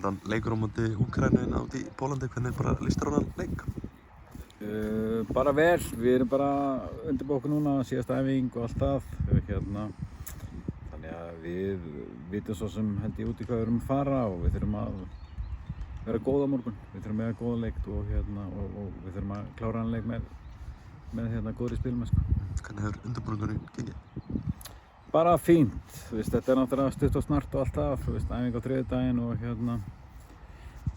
Hann leikur á móti Úkraínu út í Pólandi, hvernig bara líst þér á þennan leik? Bara vel, við erum bara undirbúið okkur núna, síðasta æfing og allt það. Þannig að við vitum svo sem held ég út í hvað við erum að fara og við þurfum að vera góð á morgun. Við þurfum að vera góða leik og við þurfum að klára hann leik með góðri spilmennsku. Hvernig hefur undirbúningurinn gengið? Bara fínt, þetta er náttúrulega stutt og snart og allt það, æfing á þriðjudaginn og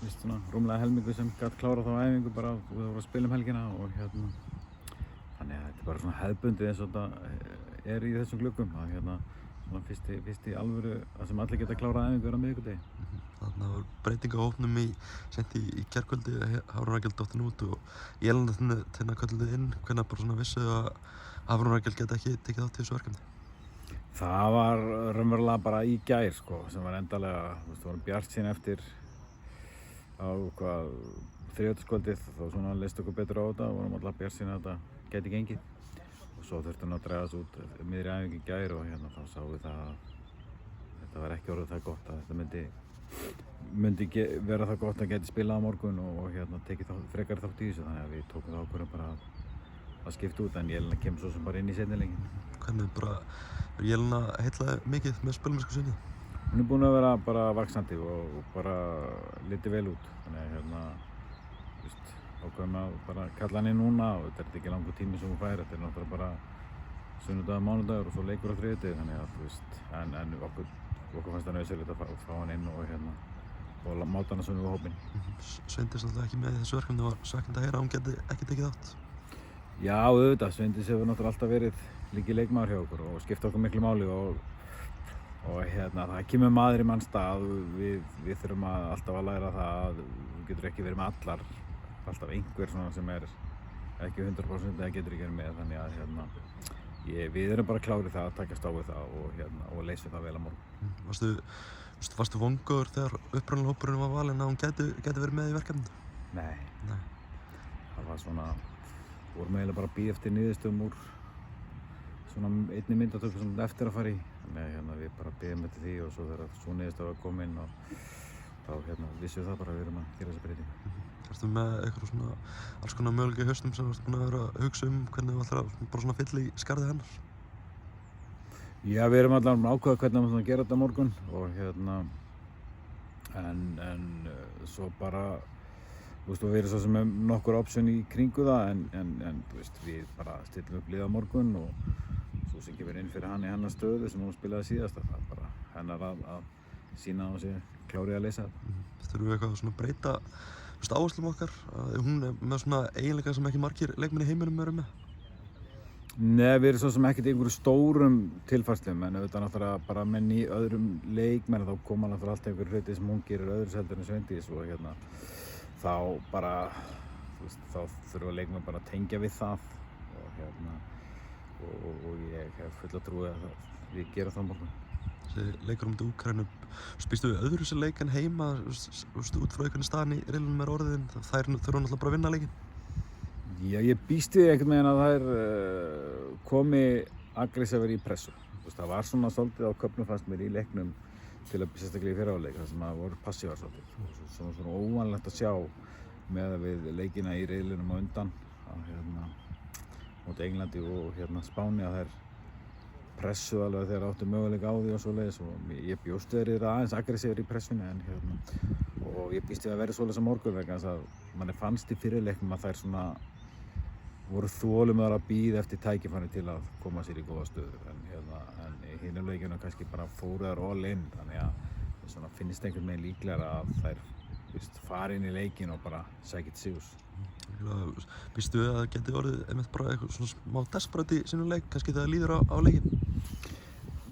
svona rúmlega helmingu sem gat klárað þá æfingu bara við vorum að spila helgina og þannig að þetta er bara svona hefðbundið eins og þetta er í þessum gluggum að svona fyrst í alvöru að sem allir geta klárað æfingu á miðvikudegi. Þarna var breyting á hópnum seint í gærkvöldi, Hafrún Rakel dottin út og Jelena Tinna kölluð inn. Hvenær bara svona vissu að Hafrún Rakel geta ekki tekið þátt í þessu verkefni? Það var raunverulega bara í gær sem var endalega, við vorum bjartsýn eftir á þriðjudagskvöldið þá svona leist okkur betur á þetta og vorum alltaf bjartsýn að þetta gæti gengið og svo þurfti hann að draga þessu út miðri æfingu í gær og þá sáum við það að þetta var ekki orðið það gott að þetta myndi vera það gott að geti spilað á morgun og tekið frekar þátt í þessu þannig að við tókum það ákvörðun bara að skipta út en Jelena kemur svo sem bara inn í seinni leikinn. Hvernig bara Jelena heillaði mikið með spilamennsku sinni? Hún er búin að vera bara vaxandi og bara litið vel út þannig að ákveðum að bara kalla hann inn núna og þetta er ekki langur tími sem hún fær, þetta er náttúrulega bara sunnudagur, mánudagur og svo leikur á þriðjudegi þannig að en okkur fannst það nauðsynlegt að fá hann inn og máta hann svona við hópinn. Sveindis alltaf ekki með í þessu verkefni, það var svekkjandi að heyra að hún geti ekki tekið þátt. Já, auðvitað, Sveindis hefur náttúrulega alltaf verið lykilleikmaður hjá okkur og skipt okkur miklu máli og það kemur maður í manns stað og við þurfum alltaf að læra það að þú getur ekki verið með alltaf einhver svona sem er ekki 100% eða getur ekki verið með þannig að við erum bara klárið það að takast á við það og leysum það vel á morgun. Varstu vongur þegar upprunalega hópurinn var valinn að hún gæti verið með í verkefninu? Nei. Það var svona, við vorum eiginlega bara að bíða eftir niðurstöðum úr svona einni myndatöku sem eftir að fara í. Þannig að við bara biðum eftir því og svo þegar svo niðurstaða var komin og þá vissum við það bara að við erum að gera þessa breytingu. Varstu með eitthvað svona alls konar möguleika í hausnum sem varstu búin að vera að hugsa hvernig þú ætlar að bara svona fylla í skarðið hennar? Já, við erum allavega að ákveða hvernig við ætlum að gera þetta á morgun og en svo bara við erum svo sem með nokkur option í kringu það en við bara stillum upp lið á morgun og svo sem kemur inn fyrir hann í hennar stöðu sem hún spilaði síðast það er bara hennar að sýna á sig klárið að leysa þetta. Þurfum við eitthvað svona að breyta áherslum okkar? Hún er með svona eiginleika sem ekki margir leikmenn í heiminum eru með? Nei, við erum svo sem ekkert í einhverju stórum tilfærslum en auðvitað náttúrulega bara menn í öðrum leikmenn þá koma náttúrulega alltaf einhverju hluti sem hún gerir öðru seldur en Sveindís og þá bara þá þurfa leikmenn bara að tengja við það og ég hef fulla trú að við gerum það á morgun. Þessi leikur um Úkraínu, býstu við öðru sem leik en heima út frá einhvern staðan í riðlinum er orðin þær þurfa náttúrulega bara að vinna leikinn? Já, ég býst við einhvern veginn að þær komi aggressívar í pressu. Það var svona svolítið á köfnum fannst mér í leiknum til að sérstaklega í fyrra áleik þar sem það voru passívar svolítið. Svona óvanlegt að sjá með við leikina í riðlinum á undan móti Englandi og Spáni að þær pressu alveg þegar áttu möguleika á því og svoleiðis og ég bjóst þeir aðeins aggressívar í pressunni og ég býst við að vera svoleiðis á morgun vegna þess að manni fannst í fyrirleiknum að þær svona voru þolinmóðar að bíða eftir tækifæri til að koma sér í góða stöðu en í hinum leikjunum kannski bara fóru þær all in þannig að svona finnst einhvern veginn líklegra að þær fara inn í leikinn og bara sækja til sigurs. Býstu við að það geti orðið einmitt bara eitthvað svona smá desperate í sínum leik kannski þegar það líður á leikinn?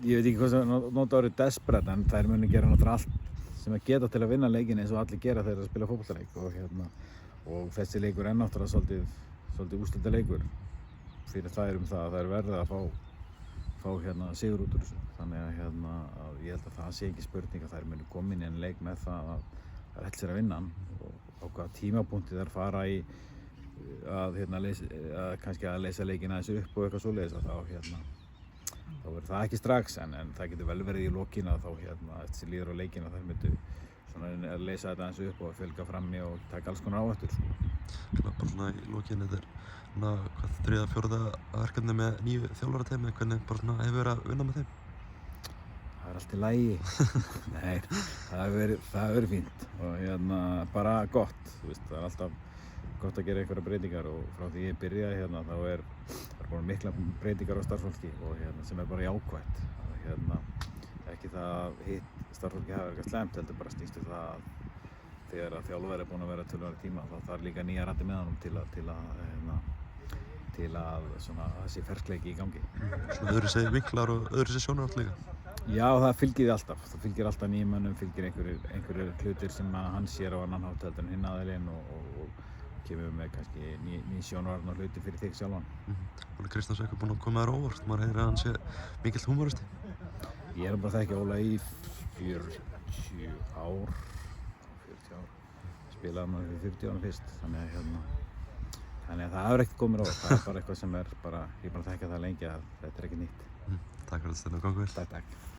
Ég veit ekki hvað sem nota orðið desperate en þær muni gera náttúrulega allt sem að geta til að vinna leikinn eins og allir gera þegar það spila fótboltaleik og þessi leikur er náttúrulega svolítið úrslitaleikur fyrir þær það að þær verða að fá sigur út úr þessu þannig að ég held að það sé ekki spurning að þær muni koma inn í en leik með það að það er helst sér að vinna hann og á hvaða tímapunkti þær fara í að kannski að leysa leikinn aðeins upp og eitthvað svoleiðis þá verður það ekki strax en það getur vel verið í lokin að þá eftir sem líður á leikinn að þær myndu svona að leysa þetta aðeins upp og fylgja frammi og taka alls konar áhættur, sko. Bara svona í lokin, þetta svona, hvað, 3. 4. verkefni með nýju þjálfarateymi, hvernig bara svona hefur verið að vinna með þeim? Það allt í lagi. Nei, það hefur verið fínt og bara gott, þú veist, það alltaf gott að gera einhverja breytingar og frá því ég byrjaði þá er búin mikla breytingar á starfsfólki og sem bara jákvætt. Ekki það að hitt starfsfólki hafi verið eitthvað slæmt, heldur bara snýst það að þegar að þjálfari er búinn að vera töluveri tíma þá þarf líka nýja raddir með honum til að svona þessi ferskleiki í gangi. Svona öðruvísi vinklar og öðruvísi sjónarhort líka? Já, það fylgir því alltaf. Það fylgir alltaf nýjum mönnum, fylgir einhverjir hlutir sem hann sér á annan hátt heldur en hinn aðilinn og kemur með kannski ný sjónarhorn og hluti fyrir þig sjálfan. Óli Kristjáns er eitthvað búinn að koma þér á óvart, maður heyrir að hann sé mikill húmoristi. Ég er bara að þekkja Óla í 40 ár. Spilaði maður fyrir 40 árum fyrst, þannig að það hefur ekkert komið á óvart. Það er bara eitthvað sem ég er bara að þekka það lengi að þetta er ekki nýtt. Takk fyrir þetta, Steinn, og gangi vel. Takk.